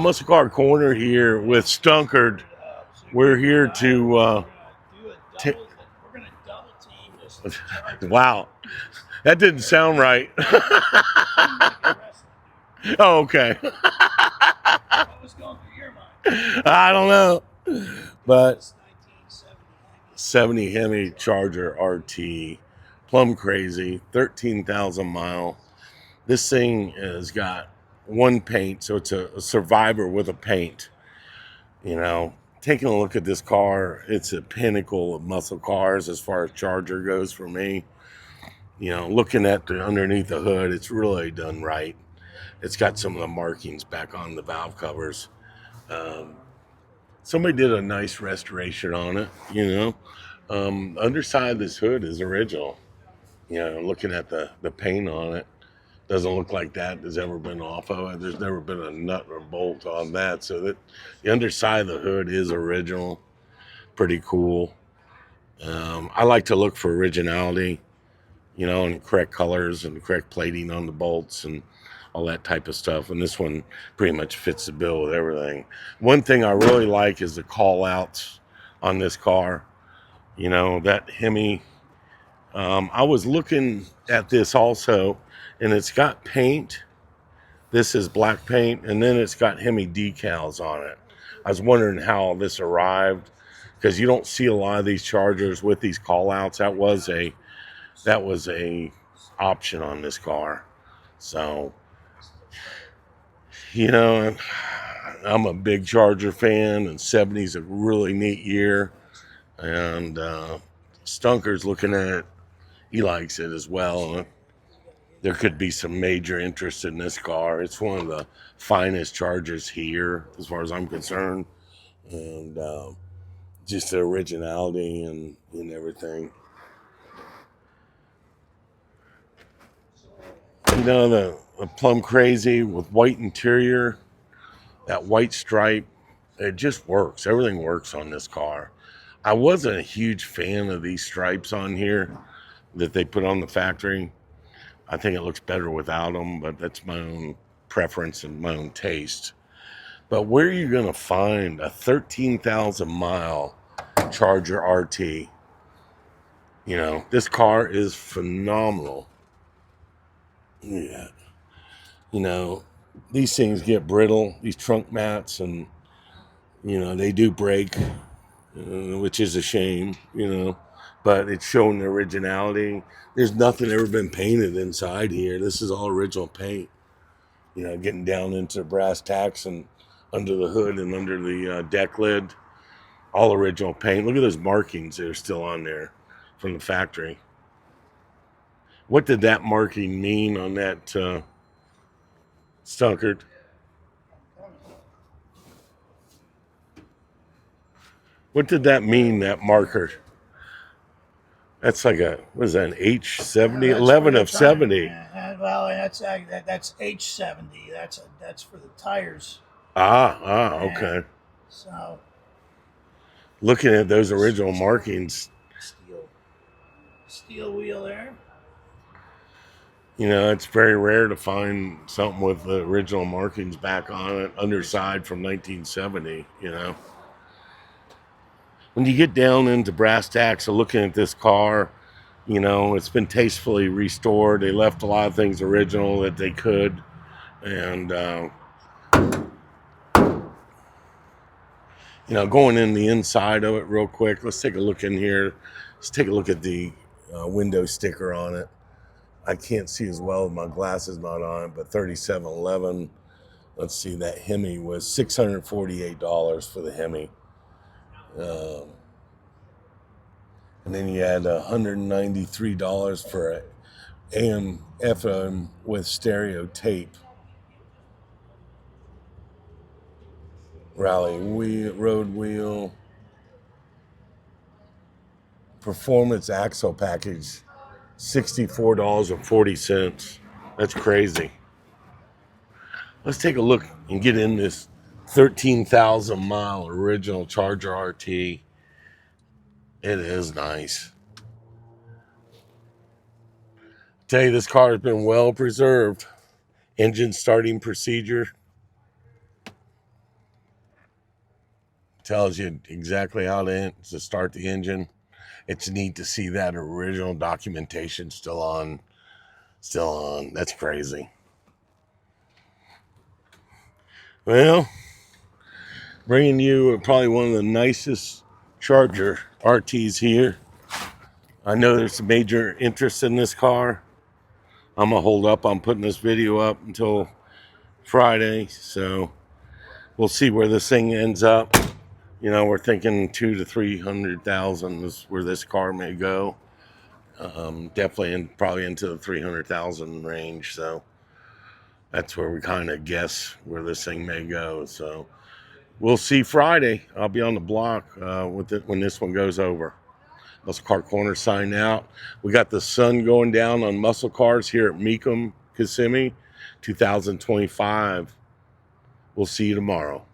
Muscle Car Corner here with Stunkard. We're here to wow, that didn't sound right. Oh, okay. I don't know, but 70 Hemi Charger RT, plumb crazy, 13,000 mile. This thing has got one paint, so it's a survivor with a paint. You know, taking a look at this car, it's a pinnacle of muscle cars as far as Charger goes for me. You know, looking at the underneath the hood, it's really done right. It's got some of the markings back on the valve covers. Um, Somebody did a nice restoration on it, you know. Underside of this hood is original. You know, looking at the paint on it, doesn't look like that has ever been off of it. There's never been a nut or bolt on that. So that the underside of the hood is original. Pretty cool. I like to look for originality, you know, and correct colors and correct plating on the bolts and all that type of stuff. And this one pretty much fits the bill with everything. One thing I really like is the call outs on this car. You know, that Hemi. I was looking at this also, and it's got paint. This is black paint, and then it's got Hemi decals on it. I was wondering how this arrived because you don't see a lot of these Chargers with these call outs. That was a option on this car. So, you know, I'm a big Charger fan, and 70's a really neat year. And Stunker's looking at it. He likes it as well. There could be some major interest in this car. It's one of the finest Chargers here, as far as I'm concerned. And just the originality and everything. You know, the plum crazy with white interior, that white stripe, it just works. Everything works on this car. I wasn't a huge fan of these stripes on here that they put on the factory. I think it looks better without them, but that's my own preference and my own taste. But where are you going to find a 13,000 mile Charger RT? You know, this car is phenomenal. Yeah. You know, these things get brittle, these trunk mats, and, you know, they do break, which is a shame, you know, but it's showing the originality. There's nothing ever been painted inside here. This is all original paint. You know, getting down into the brass tacks and under the hood and under the deck lid, all original paint. Look at those markings that are still on there from the factory. What did that marking mean on that Stunkard? What did that mean, that marker? That's like what is that, an H70? 11 of 70. Well, that's H70. That's for the tires. Okay. So Looking at those original markings, steel wheel there. you know, it's very rare to find something with the original markings back on it, underside from 1970, you know. When you get down into brass tacks of looking at this car, you know, it's been tastefully restored. They left a lot of things original that they could. And, you know, going in the inside of it real quick, let's take a look in here. Let's take a look at the window sticker on it. I can't see as well with my glasses not on, but 3711. Let's see, that Hemi was $648 for the Hemi. And then you had $193 for AM FM with stereo tape. Rally wheel, road wheel, performance axle package, $64.40. That's crazy. Let's take a look and get in this 13,000 mile original Charger RT. It is nice. Tell you, this car has been well preserved. Engine starting procedure. Tells you exactly how to start the engine. It's neat to see that original documentation still on. Still on. That's crazy. Well, bringing you probably one of the nicest Charger RTs here. I know there's major interest in this car. I'm gonna hold up on putting this video up until Friday, so we'll see where this thing ends up. You know, we're thinking 200,000 to 300,000 is where this car may go. Definitely probably into the 300,000 range. So that's where we kind of guess where this thing may go. So we'll see Friday. I'll be on the block with it when this one goes over. Muscle Car Corner sign out. We got the sun going down on muscle cars here at Mecum Kissimmee 2025. We'll see you tomorrow.